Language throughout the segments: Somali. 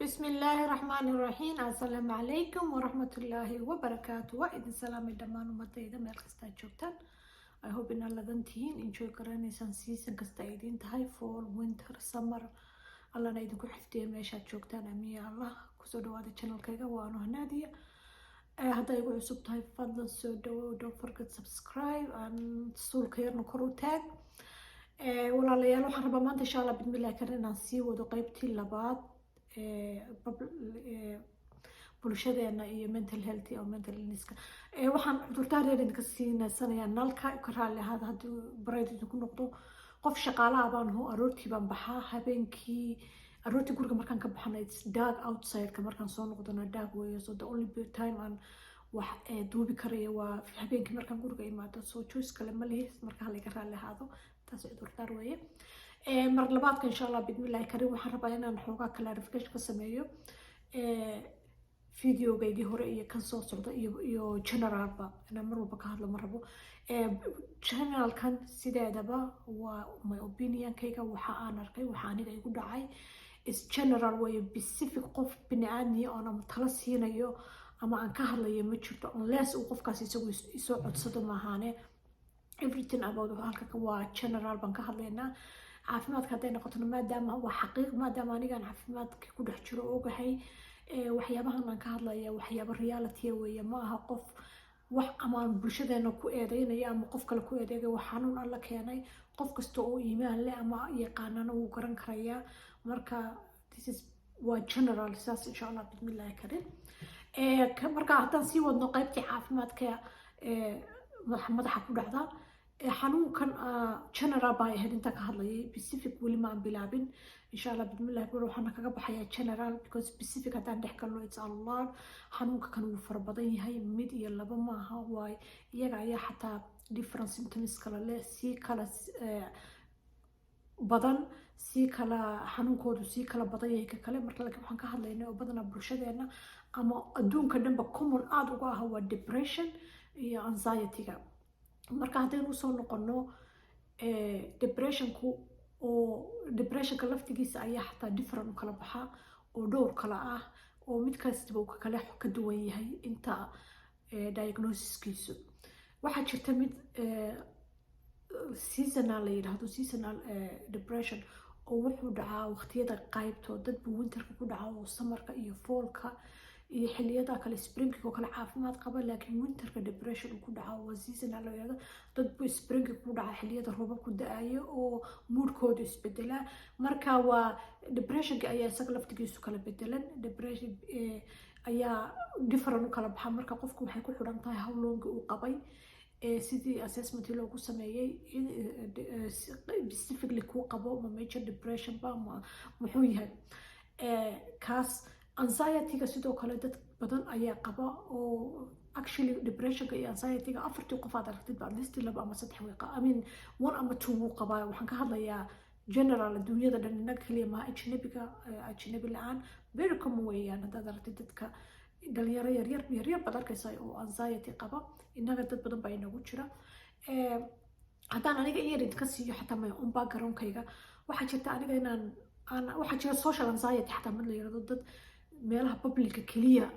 بسم الله الرحمن الرحيم السلام عليكم ورحمة الله وبركاته وإذن سلام الدمان ومديدة ميل كستا جوبتان I hope in alla dantiin enjoy garanaysan season kasta idin tahay fall winter summer alla na idinku xifdiyo meeshaad joogtaan amiya allah kusoo dhawaada channelkayga waanu hanaadiya hadday igu cusub tahay fadlan soo dhawow don't forget subscribe and suulka yarna kor u taag walaalayaal waxaan rabaa maanta insha allah bidmillahi karin inaan sii wado qaybtii labaad bulshadeena iyo mental health iyo mental illnesska waxaan cudurdaar yar idinka siinaysanayaa nalka ka raali ahaada haddii bareyd idinku noqdo qof shaqaalaha baan hoo aroortii baan baxaa habeenkii aroortii guriga markaan ka baxana it's dark outside-ka markaan soo noqdona dark weeye so the only time aan wax duubi karaya waa habeenkii markaan guriga imaado soo choice kale ma lihi marka halaga raali ahaado taas cudurdaar weeye mar labaadka insha allah bidmillahi karim waxaan rabaa inaan xoogaa clarification ka sameeyo videogaygii hore iyo kan soo socda iyo generalba inaan mar walba ka hadlo ma rabo generalkan sideedaba waa my opinionkayga waxa aan arkay waxa aniga igu dhacay is general way specific qof bini'aadmiya oo aan tala siinayo ama aan ka hadlayo ma jirto unless uu qofkaas isagu isoo codsado maahaane everything about halka waa general baan ka hadlaynaa caafimaadka hadday noqotona maadaama waa xaqiiq maadaama anigaan caafimaadka ku dhex jiro ogahay waxyaabahan aan ka hadlaya waxyaaba reality weeye ma aha qof wax amaan bulshadeena ku eedeynaya ama qof kale ku eedeegay wax xanuun alla keenay qof kasta oo iimaan leh ama yaqaanana wuu garan karayaa marka this is waa general saas insha allah bismillahi karim marka haddaan sii wadno qaybtii caafimaadka madaxa ku dhacda xanuunkan general baa ahayd inta ka hadlayay specific weli ma aan bilaabin insha allah bismillahi bar waxaana kaga baxayaa general because specific haddaan dhex galno it's a lot xanuunka kan wuu fara badan yahay mid iyo laba maaha waay iyaga ayaa xataa different symptoms kala leh sii kala badan sii kala xanuunkoodu sii kala badan yahay ka kale marka laakiin waxaan ka hadlaynay oo badanaa bulshadeena ama adduunka dhanba common aada uga ah waa depression iyo anxiety-ga marka haddaynu usoo noqono depressionku oo depressionka laftigiisa ayaa xataa different u kala baxa oo dhowr kala ah oo mid kastaba uu kale ka duwan yahay inta diagnosiskiisu waxaa jirta mid seasonal la yidhaahdo seasonal depression oo wuxuu dhacaa waqtiyada qaybtoo dad buu winterka ku dhaca oo samarka iyo foolka iyo xilliyada kale springka oo kale caafimaad qaba laakiin winterka depression uu ku dhaca waa seasonal la yidhaahdo dad buu springka ku dhaca xilliyada roobabku da-ayo oo moodkoodu isbedelaa marka waa depressionka ayaa isaga laftigiisu kala bedelan depression ayaa different u kala baxa marka qofku waxay ku xidhan tahay how long uu qabay sidii assessment loogu sameeyay specifically kuu qabo ma major depression ba ma muxuu yahay kaas anxiety-ga sidoo kale dad badan ayaa qaba oo actually depressionka iyo anxiety-ga afartii qof aad aragtid ba at least laba ama saddex way I mean one ama two wuu qabaa waxaan ka hadlayaa general adduunyada dhan inaga kaliya maha ajnabi la-aan very common weeyaan haddaad aragtid dadka dhalinyaro yaryar baad arkaysa oo anxiety qaba inaga dad badan baa inagu jira haddaan aniga in yar idinka siiyo xataa my own background-kayga waxaa jirta aniga inaan waxaa jira social anxiety xataa mid la yirahdo dad meelaha publica keliya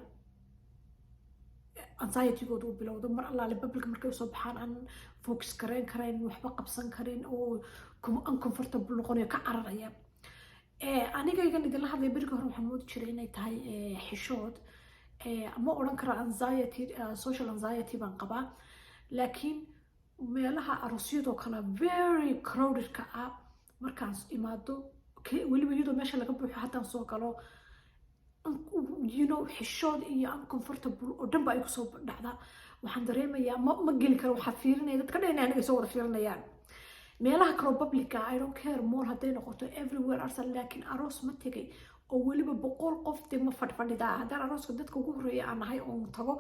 anxiety-gooda u bilowdo mar allaale publica markay usoo baxaan aan focus karayn karayn waxba qabsan karin oo uncomfortable noqonayo ka cararaya anigaygan idinla hadlaya berigi hore waxaan moodi jiray inay tahay xishood ma odhan kara anxiety social anxiety baan qabaa laakiin meelaha aroosyadoo kale very crowded-ka ah markaan imaado weliba iyadoo meesha laga buuxo haddaan soo galo xishood iyo uncomfortable oo dhan ba ay kusoo dhacdaa waxaan dareemayaa ma geli karo waxaa fiirinaya dadka dhan aniga soo wada fiirinayaan meelaha kaloo publica I don't care more hadday noqoto everywhere arsal laakiin aroos ma tegay oo weliba 100 qof dee ma fadhidaa haddaan arooska dadka ugu horreeya aan nahay oon tago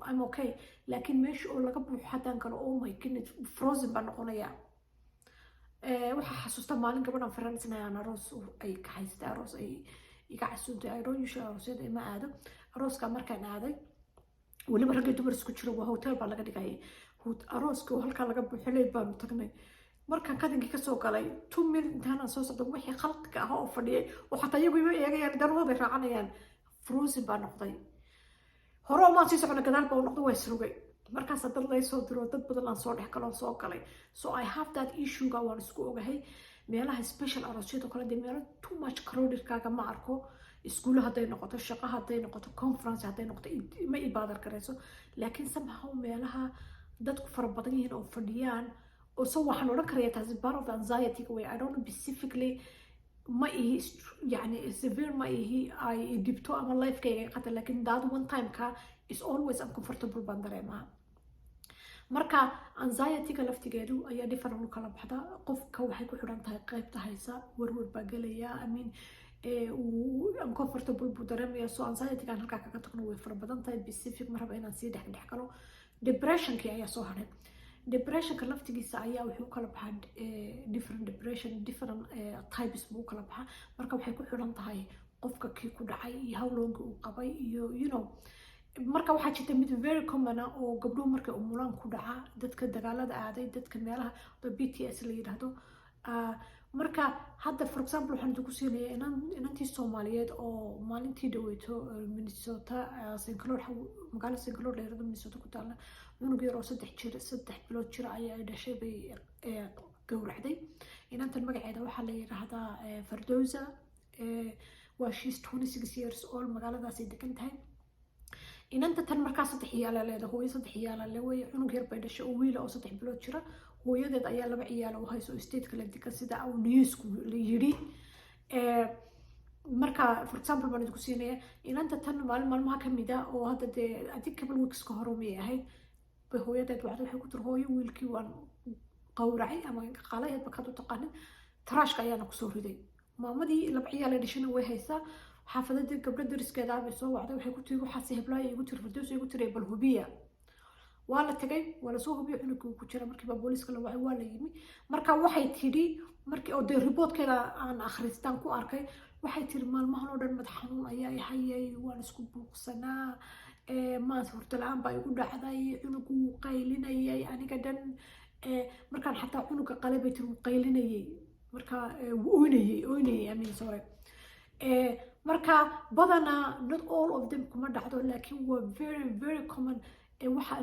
I'm okay laakiin meesha oo laga buuxo haddaan galo oh my goodness frozen baan noqonayaa waxaa xasuusta maalin gabadhan faransnayaan aroos ay ka haystay aroos ay iga casuuntay I don't usually aroosyada ma aado arooska markaan aaday weliba rag iyo dumar isku jiro waa hotel baa laga dhigayay arooska oo halkaa laga buuxilay baanu tagnay markaan kadinkii kasoo galay 2 minute intaanaan soo socdo wixii khalqiga ah oo fadhiyay oo xataa iyagu ima eegayaan danahooday raacanayaan frozen baa noqday hore omaan sii socona gadaal baa u noqdo waa isrugay markaas dad laysoo diro dad badan aan soo dhex galo soo galay so I have that issue-ga waan isku ogahay meelaha special aroosyada kale dee meelo too much crowdedkaaga ma arko iskuulo hadday noqoto shaqo hadday noqoto conference hadday noqoto ma ibaadar garayso laakiin somehow meelaha dadku fara badan yihiin oo fadhiyaan oo so waxaan odhan karaya taasi part of the anxiety way I don't know specifically ma ihi yani severe ma ihi ay dibto ama lifekayga qata laakiin that one time ka is always uncomfortable baan dareemaa marka anxiety-ga laftigeedu ayaa different u kala baxda qofka waxay ku xidhan tahay qaybta haysa warwar baa gelaya I mean uncomfortable buu dareemaya so anxiety-gan halkaa kaga tagno way fara badan tahay specific ma raba inaan sii dhex galo depression-kii ayaa soo hadhay depressionka laftigiisa ayaa wuxuu kala baxaa different depression different types buu kala baxaa marka waxay ku xidhan tahay qofka kii ku dhacay iyo how long uu qabay iyo you know marka waxaa jirta mid very common ah oo gabdhuhu markay umulaan ku dhaca dadka dagaalada aaday dadka meelaha BTS la yidhaahdo marka hadda for example waxaan idinku siinaya inantii Soomaaliyeed oo maalintii dhaweyto Minnesota St. Cloud magaalada St. Cloud dheerada Minnesota ku taala cunug yar oo 3 bilood jira ayaa dhashay bay gowracday inantan magaceeda waxaa la yiraahdaa Fardowsa waa she's 26 years old magaaladaas ay degan tahay inanta tan markaa 3 ciyaal leedahay hooyo 3 ciyaal leeyahay cunug yar bay dhashay oo wiil oo 3 bilood jira hooyadeed ayaa 2 ciyaal oo hayso state kala degan sida uu newsku la yiri marka for example baan idinku siinaya inanta tan maalmaha kamid ah oo hadda dee adig couple weeks ka hor oo ahayd bay hooyadeed waxay ku tir hooyo wiilkii waan qowracay ama qalay bakad u taqaanin trashka ayaana ku soo riday maamadii 2 ciyaal dhashana way haysaa xaafadada gabdho dariskeeda ay soo wacday waxay ku tiri waxa sahiblaay igu tir Firdaws igu tir bal hubiya waa la tagay wala soo hubiyo cunugku ku jira markii ba booliska la wacay waa la yimi marka waxay tiri markii oo de reportkeeda aan akhristaan ku arkay waxay tiri maalmahan oo dhan madax xanuun ayaa hayay waan isku buuqsanaa ma suurta la'aan baa igu dhacday cunugku qaylinayay aniga dhan markaan xataa cunuga qalabay tiri qaylinayay marka oynayay I mean sorry marka badana not all of them kuma dhacdo laakiin waa very very common waxa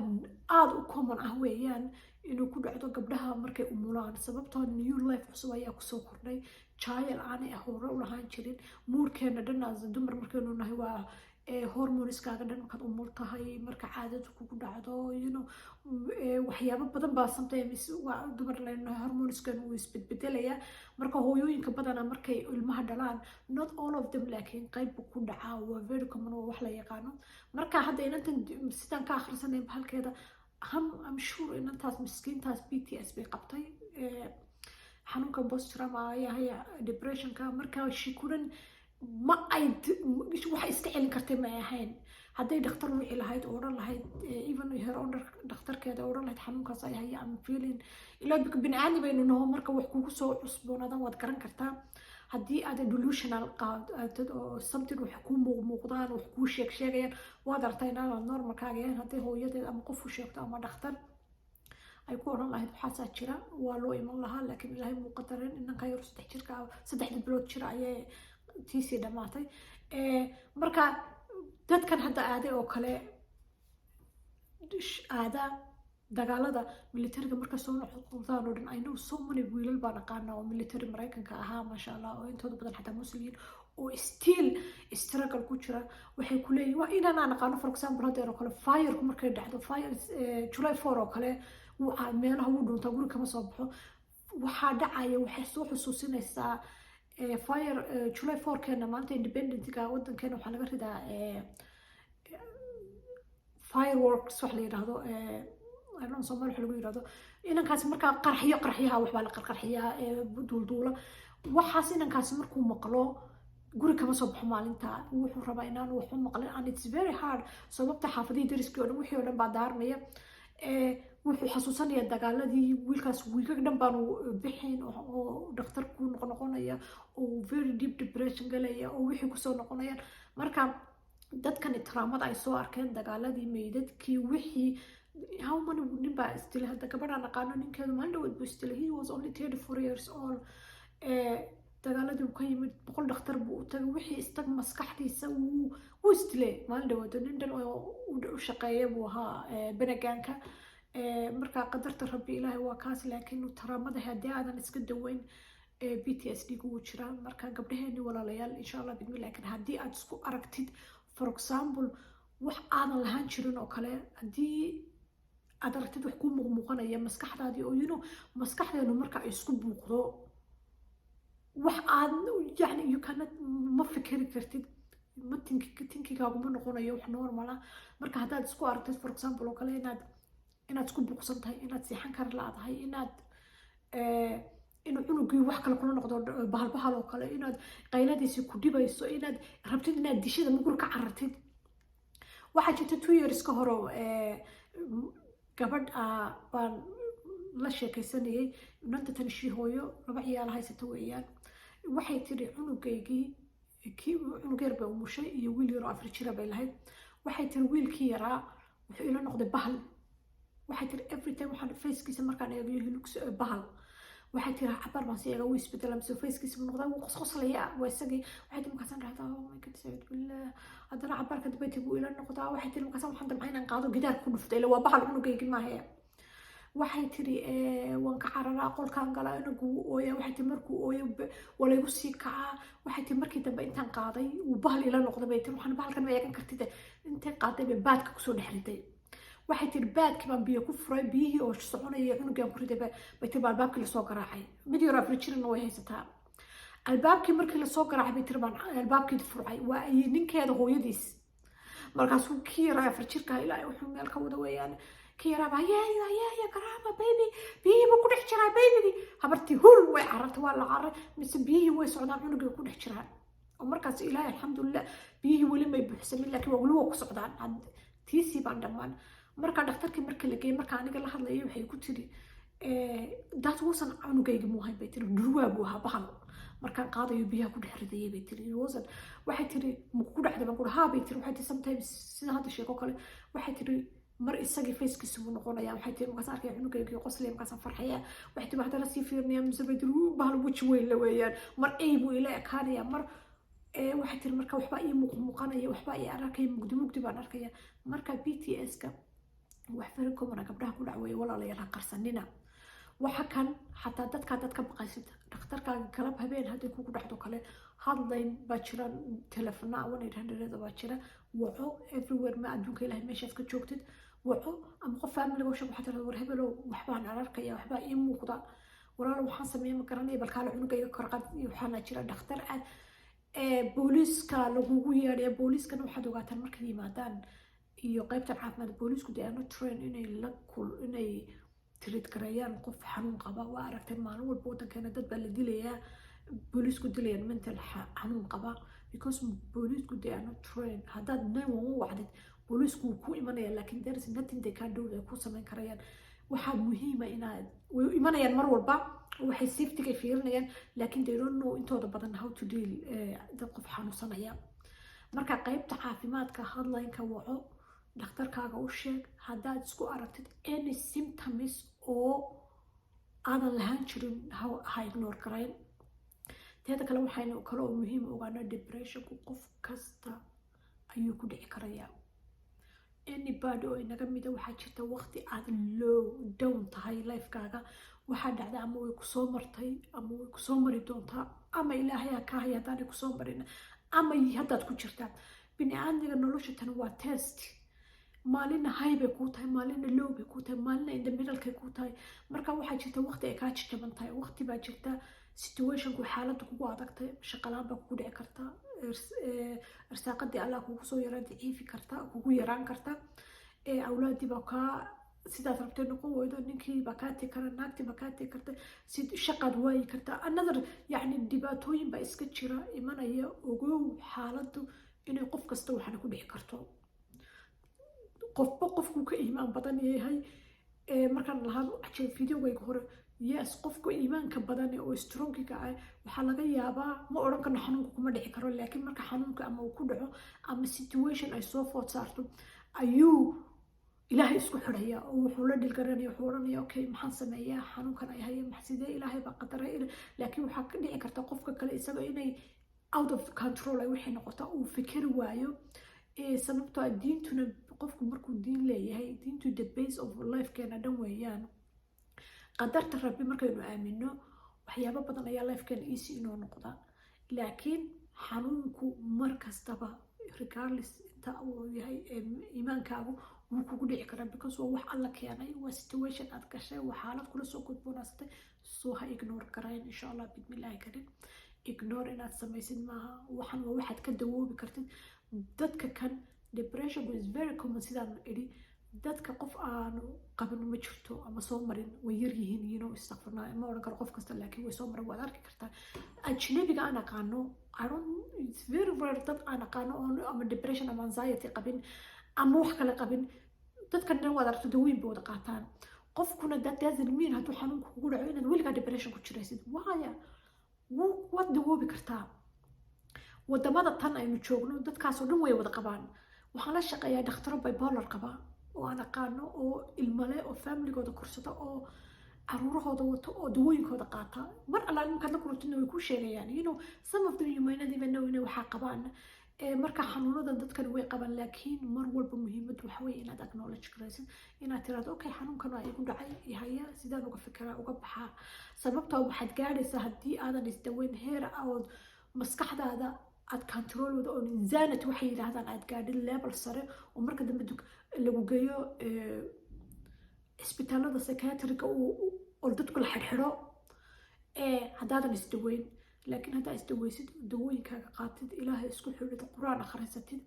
aad u common ah weeyaan inuu ku dhacdo gabdhaha markay umulaan sababtoo new life cusub ayaa kusoo kordhay child aanay hore u lahaan jirin moodkeena dhan dumar markaynu nahay waa hormoneskaaga dhan markaad umul tahay marka caadadu kugu dhacdo you know waxyaabo badan baa sometimes waa dumar leenahay hormoneskan uu isbedbedelaya marka hooyooyinka badana markay ilmaha dhalaan not all of them laakiin qayb ku dhacaa waa very common oo wax la yaqaano marka hadda inantan sidaan ka akhrisanay halkeeda I'm sure inantaas miskiintaas BTS bay qabtay xanuunka post trauma ayaa depressionka marka shikuran ma ay waxa iska celin kartay ma ahayn hadday dhakhtar wixii lahayd oo oran lahayd even her on dhakhtarkeeda oran lahayd xanuunkaas ay haya am feeling ila bini'aadmi baynu naho marka wax kugu soo cusboonadan waad garan kartaa haddii aad delusional qaadad oo something wax ku muuqdaan wax ku sheegayaan waad artay inaad normalkaaga yahay hadday hooyadeed ama qof u sheegto ama dhakhtar ay ku oran lahayd waxaasaa jira waa loo iman lahaa laakiin ilaahay muu qadarin inanka yar 3 jirka 3 bilood jira ayay tiisi dhamaatay marka dadkan hadda aaday oo kale aada dagaalada militariga marka soo noqdaan oo dhan I know so many wiilal baan aqaana oo military Mareykanka ahaa masha Allah oo intooda badan xataa muslimiin oo still struggle ku jira waxay ku leeyihiin waa inaan aqaano for example hadda oo kale fire markay dhacdo fire July 4 oo kale waa meelaha uu dhunta guri kama soo baxo waxa dhacaya waxay soo xusuusinaysaa fire July 4 keena maanta independent-ga wadankeena waxa laga ridaa fireworks wax la yiraahdo aan Soomaali waxa lagu yiraahdo inankaas marka qarxiyaha wax baa la qarxiyaa duulduula waxaas inankaas markuu maqlo guri kama soo baxo maalinta wuxuu rabaa inaan wax maqlin and it's very hard sababta xaafadii dariskii oo dhan wixii oo dhan baa daarmaya wuxuu xasuusanaya dagaaladii wiilkaas wiilka dhan baan bixin oo dhakhtarku noqonaya oo very deep depression galaya oo wixii ku soo noqonayaan marka dadkan traumada ay soo arkeen dagaaladii meydadkii wixii how many nin baa isdilay hadda gabadhaan aqaano ninkeedu maalin dhaweed buu isdilay, he was only 34 years old. dagaaladii uu ka yimid 100 dhakhtar buu u tagay, wixii istag maskaxdiisa wuu isdilay maalin dhaweed. nin dhan oo u shaqeeya buu ahaa benegaanka. marka qadarta rabbi ilaahay waa kaas, laakiin taraamada haddii aadan iska daweyn PTSD gu jiraa. marka gabdhaheeni walaalayaal insha Allah bidmi, laakiin haddii aad isku aragtid for example wax aadan lahaan jirin oo kale, haddii aad aragtid wax kuu muuqmuuqanaya maskaxdaadii oo maskaxdeenu marka ay isku buuqdo wax aad yani you cannot ma fikiri kartid, ma tinkigaaguma noqonayo wax normal ah. marka haddaad isku aragtid for example oo kale inaad isku buuqsan tahay, inaad seexan kar laadahay, inuu cunugii wax kale kula noqdo bahalbahal oo kale, inaad qayladiisi ku dhibayso, inaad rabtid inaad dishada mugur ka carartid. waxaa jirta 2 years ka horo gabadh baan la sheekaysanayay, inanta tan hooyo 2 ciyaal haysata weeyaan. waxay tiri cunugaygii cunugeer bay umushay iyo wiil yaroo 4 jira bay lahayd. waxay tiri wiilkii yaraa wuxuu ila noqday bahal. waxay tiri every time waxaan facekiisa markaan eegayo hilux bahal. waxay tiri cabar baan si eega wuu isbedelay, mise facekiisa buu noqday, wuu qosqoslaya waa isagii. waxay tiri markaasaan dhahdaa oh my god saciid billah, haddana cabarka dambeyti buu ila noqdaa. waxay tiri markaasaan waxaan damcay inaan qaado gidaar ku dhuftay, ila waa bahal cunugaygi maahe. waxay tiri waan ka cararaa qolkaan galaa inagu ooya. waxay tiri markuu ooyo waa laygu sii kacaa. waxay tiri markii dambe intaan qaaday wuu bahal ila noqday bay tiri, waxaan bahalkan ma eegan kartid. intay qaaday bay baadka kusoo dhex riday. waxay tiri baadkii baan biyo ku furay, biyihii oo soconaya cunugaan ku riday bay tiri albaabkii lasoo garaacay. mid yaro afrijirina way haysataa. albaabkii markii lasoo garaacay bay tiri baan albaabkii furcay, waa ninkeeda hooyadiis. markaasuu kii yaraa afrijirka ilaahay wuxuu meel ka wada weeyaan. kii yaraa baa yeeyo garaama baby, biyihii buu ku dhex jiraa baybigii. habartii hul way carartay, waa la caray, mise biyihii way socdaan cunugii ku dhex jiraan. oo markaas ilaahay alxamdulillah biyihii weli may buuxsamin, laakiin waa weli waa ku socdaan, tiisii baan dhammaan. marka dhakhtarkii marka la geeyey, marka aniga la hadlayay waxay ku tiri daad wuusan cunugayga muuhayn bay tiri, dhurwaa buu ahaa bahal. markaan qaadayo biyaha ku dhex ridayay bay tiri wuusan. waxay tiri maku dhacday baan ku haa bay tiri. waxay tiri sometimes sida hadda sheeko kale, waxay tiri mar isagii facekiisa buu noqonaya. waxay tiri markaas arkay cunugaygii qoslaya, markaasaan farxaya. waxay tiri haddana sii fiirinaya, mise bay tiri bahal weji weyn la weeyaan, mar ay buu ila ekaanaya, mar waxay tiri marka waxbaa ii muuqanaya, waxbaa ii arkaya, mugdi baan arkaya. marka PTS-ka wax fara komana gabdhaha ku dhacweeye walaalayaal ha qarsanina. waxa kan xataa dadka baqaysid dhakhtarkaaga galab habeen hadday kugu dhacdo kale hadlayn baa jira, telefona 1-800 baa jira. waco everywhere ma adduunka ilaahay meeshaad ka joogtid waco, ama qof family oo shaqo waxaad tirahdaa war hebelow waxbaan arkaya, waxbaa ii muuqda, walaalo waxaan sameeyay ma garanaya, bal kaale cunugayga korqad iyo waxaana jira dhakhtar aad. booliiska lagugu yeedhaya, booliiskana waxaad ogaataan markay yimaadaan iyo qaybtan caafimaad boolisku dee ano train inay treat gareeyaan qof xanuun qaba. waa aragteen maalin walba wadankeena dad baa la dilayaa, boolisku dilayaan mental xanuun qaba, because boolisku dee ano train. haddaad 911 wacdid boolisku wuu ku imanaya, laakiin there is nothing they can do, ay ku samayn karayaan. waxaa muhiima inaad way imanayaan mar walba, waxay safety-ga fiirinayaan, laakiin they don't know intooda badan how to deal dad qof xanuunsanaya. marka qaybta caafimaadka hotline-ka waco, dhakhtarkaaga u sheeg haddaad isku aragtid any symptoms oo aadan lahaan jirin, ha ignore garayn. teeda kale waxaynu kale oo muhiim ogaana depressionku qof kasta ayuu ku dhici karayaa. anybody oo inaga mida waxaa jirta waqti aad low down tahay lifekaaga, waxaa dhacda ama way kusoo martay ama way kusoo mari doontaa, ama ilaahay ha ka haya haddaanay kusoo marin, ama haddaad ku jirtaa. bini aadmiga nolosha tan waa test. maalina high bay kuu tahay, maalina low bay kuu tahay, maalina in the middle-kay kuu tahay. marka waxaa jirta waqti ay kaa jajaban tahay, waqti baa jirta situationku xaaladda kugu adagtay, shaqalaan baa kugu dhici karta, irsaaqadii allah kugu soo yaraan daciifi karta, kugu yaraan karta, awlaadii baa kaa sidaad rabtay noqon weydo, ninkii baa kaa tegi kara, naagtii baa kaa tegi karta, shaqaad waayi karta, another yacni dhibaatooyin baa iska jira imanaya. ogow xaaladdu inay qof kasta waxaana ku dhici karto, qofba qofkuu ka iimaan badan yahay. markaan lahaa videogayga hore, yes qofka iimaanka badan oo strongiga ah waxaa laga yaabaa, ma odhan karno xanuunka kuma dhici karo, laakiin marka xanuunka ama uu ku dhaco ama situation ay soo food saarto ayuu ilaahay isku xidhaya oo wuxuu la dhilgaranaya wuxuu odhanaya okay maxaan sameeyaa xanuunkan ay haya sidee ilaahay baa qadaray laakiin waxaa ka dhici karta qofka kale isaga inay out of control ay waxay noqota uu fikeri waayo sababtoo diintuna qofku markuu diin leeyahay diintu the base of lifekeena dhan weeyaan qadarta rabbi markaynu aamino waxyaabo badan ayaa lifekeena easy inoo noqda laakiin xanuunku mar kastaba regardless inta uu yahay iimaankaagu wuu kugu dhici karaa because waa wax alla keenay waa situation aad gashay waa xaalad kula soo gudboonaastay soo ha ignore garayn insha allah bidmillaahi karin ignore inaad samaysid maaha waxan waa waxaad ka dawoobi kartid dadka kan depression is very common sidaan idhi dadka qof aanu qabin ma jirto ama soo marin way yar yihiin yino istaqfirnaa ma oran karo qof kasta laakiin way soo marin waad arki kartaa ajnabiga aan aqaano it's very rare dad aan aqaano ama depression ama anxiety qabin ama wax kale qabin dadkan dhan waad aragto dawooyin bay wada qaataan qofkuna that doesn't mean hadduu xanuunka kugu dhaco inaad weligaa depression ku jiraysid waaya waad dawoobi kartaa wadamada tan aynu joogno dadkaasoo dhan way wada qabaan waxaan la shaqeeyaa dhakhtaro bipolar qaba oo aan aqaano oo ilmale oo familigooda korsata oo caruurahooda wato oo dawooyinkooda qaata mar alla markaad la kurutidna way ku sheegayaan some of them you might not even know inay waxaa qabaan marka xanuunadan dadkan way qabaan laakiin mar walba muhiimadu waxa weeye inaad acknowledge garaysid inaad tiraahdo okay xanuunkan waa igu dhacay ihaya sidaan uga fikiraa uga baxaa sababtoo waxaad gaadhaysaa haddii aadan isdaweyn heer ood maskaxdaada aad controlooda oo insanity waxay yidhaahdaan aad gaadhin level sare oo marka dambe lagu geeyo isbitaalada psychiatriga oo dadku la xidhxidho haddaadan isdaweyn laakiin haddaa isdaweysid dawooyinkaaga qaatid ilaahay isku xidhid qur-aan akhrisatid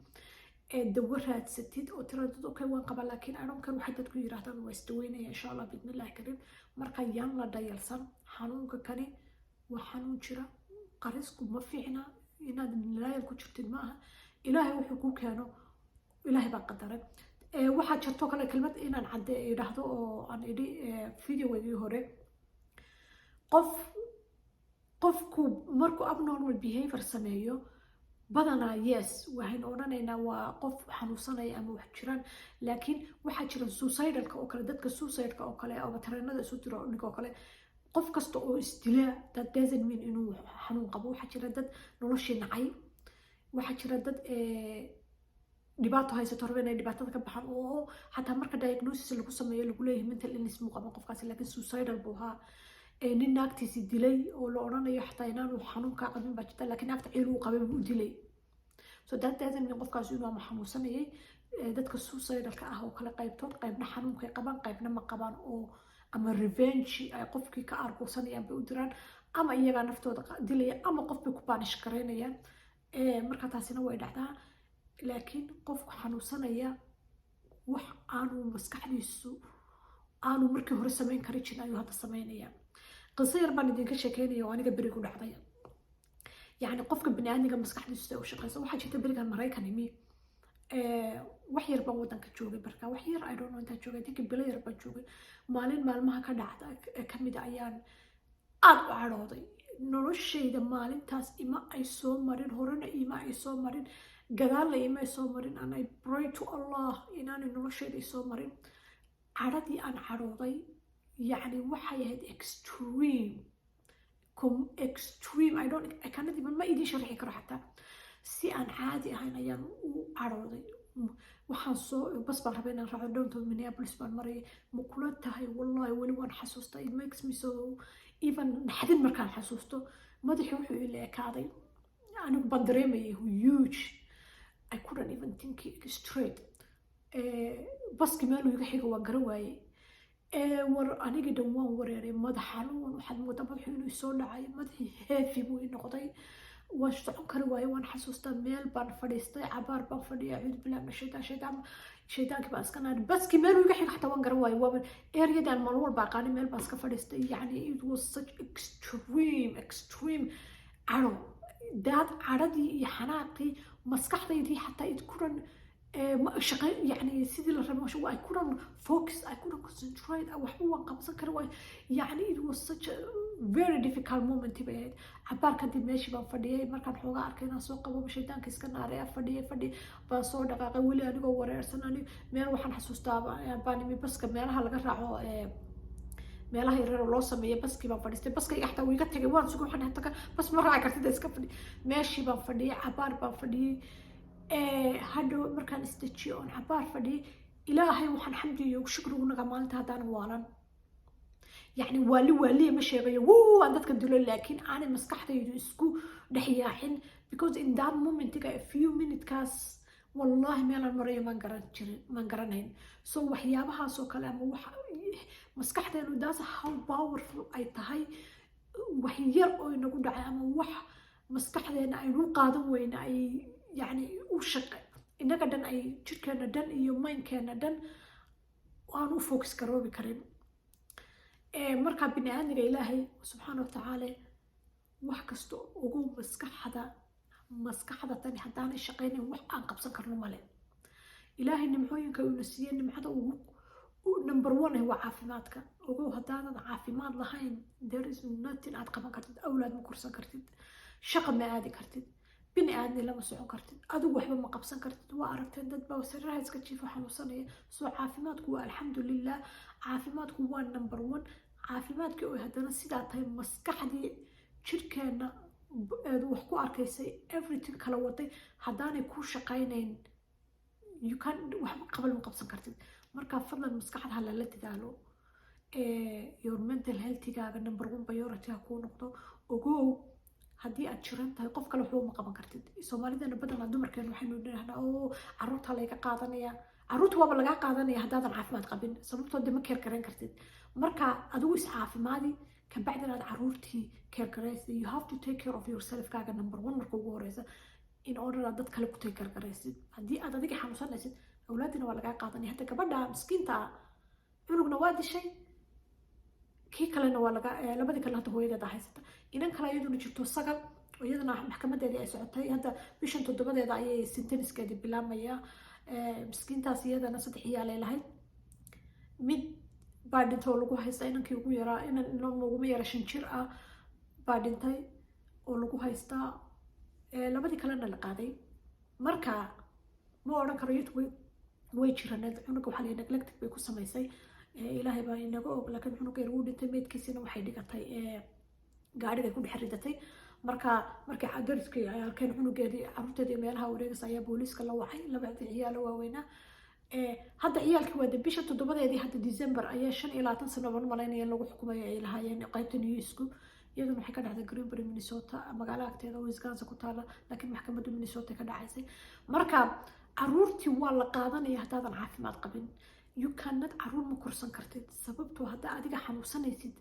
dawo raadsatid oo tiradad okay waan qabaa laakiin adhoonkan waxay dadku yidhaahdaan waa isdaweynaya insha allah bidmillahi karim marka yaan la dhayalsan xanuunka kani waa xanuun jira qarisku ma fiicna inaad nilaayal ku jirtid maaha ilaahay wuxuu kuu keeno ilaahay baa qadaray waxaa jirto kale kelmad inaan cadde idhaahdo oo aan idhi videoweygii hore qofku markuu abnormal behavior sameeyo badanaa yes waxaynu odhanaynaa waa qof xanuunsanaya ama wax jiraan laakiin waxaa jira suicidalka oo kale dadka suicideka oo kale ama tareenada isu diro ninka oo kale qof kasta oo isdilaa that doesn't mean inuu xanuun qabo waxaa jira dad noloshii nacay waxaa jira dad dhibaato haysato raba inay dhibaatada ka baxaan oo xataa marka diagnosis lagu sameeyo lagu leeyahay mental illness muu qaban qofkaasi laakiin suicidal buu ahaa nin naagtiisi dilay oo la odhanayo xataa inaanu xanuunkaa qabin baa jirta laakiin naagta ciil uu qabay buu dilay so that doesn't mean qofkaasi inuu ama xanuunsanayay dadka suicidalka ah oo kale qaybtood qaybna xanuunkay qabaan qaybna ma qabaan oo ama revenge ay qofkii ka argusanayaan bay u diraan ama iyagaa naftooda dilaya ama qof bay ku baanish garaynayaan marka taasina way dhacdaa laakiin qofku xanuunsanaya wax aanu maskaxdiisu aanu markii hore samayn kari jirin ayuu hadda samaynaya qiso yar baan idinka sheekeynaya oo aniga beri ku dhacday yacni qofka biniaadmiga maskaxdiisu siday u shaqeysa waxaa jirta berigan maraykan imi wax yar baan wadanka joogay marka wax yar I don't know intaan joogay dinka bilo yar baan joogay maalin maalmaha ka dhacda kamid ayaan aad u cadhooday noloshayda maalintaas ima ay soo marin horena ima ay soo marin gadaalna ima ay soo marin and I pray to Allah inaanay noloshayda ay soo marin cadhadii aan cadhooday yacni waxay ahayd extreme I cannot even ma idin sharxi karo xataa si aan caadi ahayn ayaan u cadhooday waxaan soo bas baan rabay inaan raaco downtown Minneapolis baan marayay ma kula tahay wallahi weli waan xasuusta it makes me so even naxdin markaan xasuusto madaxii wuxuu ila ekaaday anigu baan dareemayay huge I couldn't even think straight baski meel iga xiga waan gara waayey war aniga dhan waan wareeray madax xanuun waxaad moodaa madaxu inuu soo dhacay madaxii heavy buu i noqday waan socon kari waaye waan xasuustaa meel baan fadhiistay cabaar baan fadhiya cuud bilaa min shaydaankii baan iska naari baski meel iga xiga xataa waan gara waaye waa eryadaan maalin walba aqaani meel baan iska fadhiistay yacni it was such extreme cadho daad cadhadii iyo xanaaqii maskaxdaydii xataa it couldn't يعني سيدي الرموش I couldn't focus I couldn't concentrate waxba waan qabsan kara يعني it was such a very difficult moment bay cabaar kadib meeshii baan fadhiyay markaan xoogaa arkay inaan soo qabo shaydaanka iska naaray fadhi baan soo dhaqaaqay weli anigoo wareersan meel waxaan xasuustaa baan imi baska meelaha laga raaco meelaha yaryar oo loo sameeyo baskii baan fadhiistay baskayga xataa wuu iga tagay waan sugo waxaan hata bas ma raaci kartid iska fadhi meeshii baan fadhiyay cabaar baan fadhiyay hadhow markaan isdejiyo oon cabaar fadhiyay ilaahay waxaan xamdi iyo shukri ugu nagaa maalinta haddaanan waalan يعني والي ما شيء وو عندك الدولار لكن أنا مسكحته يسكو دحياحين because in that moment تيجا a few minutes كاس والله ما لا مرة ما نقرنين so وحيابها so كلام مسكحته إنه داس how powerful أي تهاي وحير أو إنه قد عام مسكحته إنه أي قادم وين أي يعني وشق إنك دن أي شركة دن يومين كان دن وأنا فوكس كروبي كريم markaa bini aadmiga ilaahay subxaana watacaala wax kasta ugu maskaxda tani haddaanay shaqaynayn wax aan qabsan karno male ilaahay nimcooyinka uuna siiyey nimcada ugu number one waa caafimaadka ogow haddaanad caafimaad lahayn there is nothing aad qaban kartid awlaad ma kursan kartid shaqa ma aadi kartid bini aadmi lama socon kartid adigu waxba ma qabsan kartid waa aragteen dad baa sariiraha iska jiifo xanuunsanaya soo caafimaadku waa alxamdulilah caafimaadku waa number one caafimaadkii oo haddana sidaa tahay maskaxdii jirkeena wax ku arkaysay everything kala waday haddaanay ku shaqaynayn you can waxba qabal ma qabsan kartid markaa fadlan maskaxda ha lala dadaalo your mental healthigaaga number one priority ha kuu noqdo ogow haddii aad jiran tahay qof kale waxba ma qaban kartid soomaalidana badanaa dumarkeena waxaynu dhahnaa oo carruurta laga qaadanaya carruurta waaba lagaa qaadanaya haddaadan caafimaad qabin sababtoo de ma keer garan kartid marka adigu is caafimaadi kabacdin aad carruurtii keer garaysid you have to take care of yourself kaaga number one marka ugu horeysa in order aad dad kale ku take care garaysid haddii aad adiga xanuunsanaysid awlaadina waa lagaa qaadanaya hadda gabadha miskiinta cunugna waa dishay kii kalena waa labadii kale hadda hooyadeeda haysata inan kale iyaduna jirto sagal oo iyadana maxkamadeedii ay socotay hadda bishan 7 ayay senteniskeedii bilaabmaya miskiintaas iyadana 3 ciyaalay lahayd mid baa dhintay oo lagu haystaa inankii ugu yaraa inan uguma yara 5 jir ah baa dhintay oo lagu haystaa labadii kalena la qaaday marka ma odhan karo iyadu way jiraneed cunuga waxaa la neglected bay ku samaysay ilaahay baa inaga og laakiin cunuga yar wuu dhintay meydkiisina waxay dhigatay gaadhiday ku dhex ridatay markii dariskii ay arkeen cunugeedii carruurteedii meelaha wareegaysa ayaa booliiska la wacay labadii ciyaalo waaweynaa hadda ciyaalkii waa bisha 7 hadda December ayaa 25 sano baan malaynaya lagu xukumay ay lahaayeen qaybta New York iyaduna waxay ka dhacday Greenbury Minnesota magaalada agteeda oo Wisconsin ku taala laakiin maxkamadda Minnesota ka dhacaysay marka carruurtii waa la qaadanaya haddaadan caafimaad qabin you cannot carruur ma kursan kartid sababtoo hadda adiga xanuunsanaysid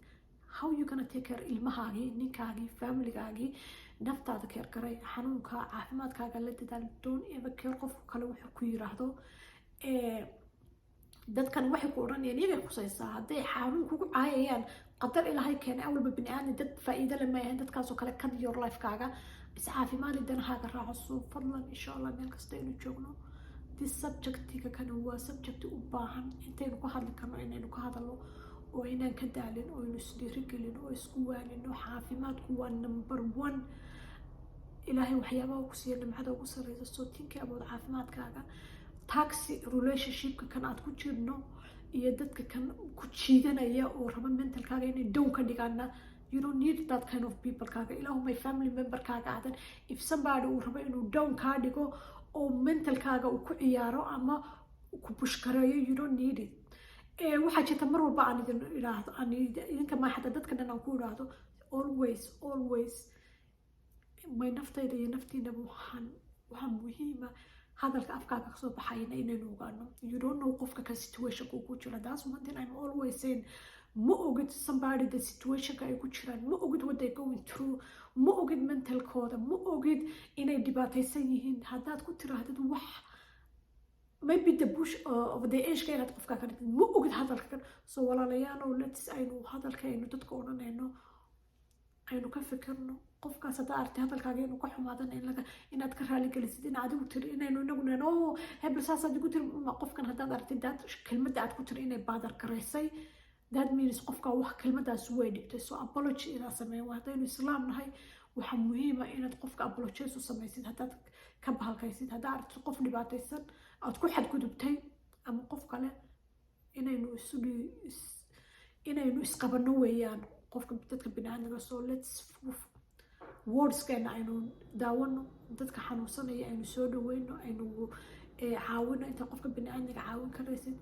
how you gonna take care ilmahaagii ninkaagii familigaagii naftaada keer garay xanuunka caafimaadkaaga la dadaal doon ever care qof kale wuxuu ku yiraahdo dadkan waxay ku oranayaan iyaga khusaysaa hadday xanuun kugu caayayaan qadar ilaahay keenay awalba bini aadmi dad faa'iido leh ma yahay dadkaasoo kale kad your life-kaaga is caafimaad danahaaga raaco fadlan insha allah meel kasta aynu joogno this subjectiga kana waa subject u baahan intaynu ku hadli karno inaynu ka hadalno oo inaan ka daalin oo aynu isdhiirigelin oo isku waanino caafimaadku waa number one ilaahay waxyaabaha ku siiya nimcada ugu sarreysa soo tinka abood caafimaadkaaga taxi relationshipka kan aad ku jirno iyo dadka kan ku jiidanaya oo raba mentalkaaga inay down ka dhigaana you don't need that kind of people kaaga ilaahu my family member kaaga aadan if somebody uu rabo inuu down kaa dhigo oo mentalkaaga uu ku ciyaaro ama ku bushkareeyo you don't need it waxaa jirta mar walba aan idin idhaahdo idinka ma xataa dadka dhan aan ku idhaahdo always may naftayda iyo naftiinaba waxaa muhiima hadalka afkaaga kasoo baxayna inaynu ogaano you don't know qofka ka situationka uu ku jiro that's one thing I'm always saying ma ogid somebody the situationka ay ku jiraan ma ogid what they going through ma ogid mentalkooda ma ogid inay dhibaataysan yihiin haddaad ku tiraahdid wax maybe the bush of the age inaad qofka ka dhigtid ma ogid hadalka kan so walaalayaal let's aynu hadalka aynu dadka odhanayno aynu ka fikirno qofkaas haddaa aragtay hadalkaaga inuu ka xumaadana inaad ka raali gelisid in adigu tiri inaynu inagu neen oo hebel saasaad igu tiri qofkan haddaad aragtay daad kelmadda aad ku tiri inay baadar garaysay that means qofka wax kelmadaas way dhibtay so apology inaad sameeyo haddaynu islaam nahay waxaa muhiima inaad qofka apologies u samaysid haddaad ka bahalkaysid haddaa aragtid qof dhibaataysan aad ku xadgudubtay ama qof kale inaynu isqabano weeyaan qofka dadka biniaadamka so let's wordskeena aynu daawano dadka xanuunsanaya aynu soo dhaweyno aynu caawino inta qofka biniaadamka caawin karaysid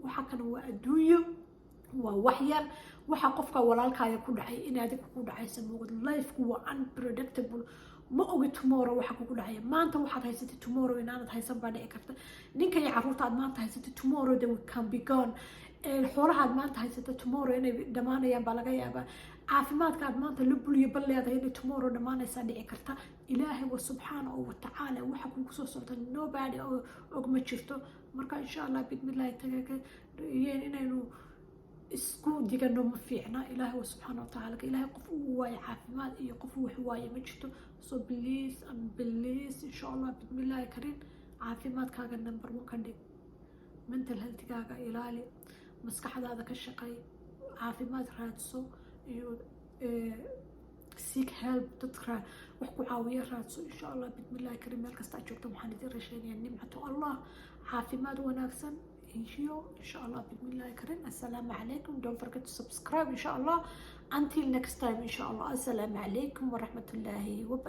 waxa kana waa adduunyo waa waxyar waxa qofka walaalkaaga ku dhacay in adiga ku dhacaysa moogad lifeku waa unpredictable ma ogi tomorrow waxa kugu dhacaya maanta waxaad haysatay tomorrow inaanad haysan baa dhici karta ninka iyo carruurta aad maanta haysatay tomorrow they can be gone xoolahaad maanta haysata tomorrow inay dhamaanayaan baa laga yaabaa caafimaadka aad maanta la buliyo bal leedahay inay tomorrow dhamaanaysaa dhici karta ilaahay wa subxaanahu watacaala waxa kugu soo socda nobody og ma jirto marka insha allah bidmillahi tagaka inaynu isku digano ma fiicna ilaahay wa subxaanahu watacaala ilaahay qof uu waayo caafimaad iyo qof wax waayo ma jirto so please and please insha allah bidmillahi karin caafimaadkaaga number 1 ka dhig mental healthigaaga ilaali maskaxdaada ka shaqay caafimaad raadso iyo seek help dadka wax ku caawiya raadso insha allah bidmillahi karim meel kasta aad joogto waxaan idin rasheegayaa nimcatu allah caafimaad wanaagsan iyo insha allah bidmillahi karim assalaamu calaykum don't forget to subscribe insha allah until next time insha allah assalaamu calaykum waraxmatullaahi wabarakatuh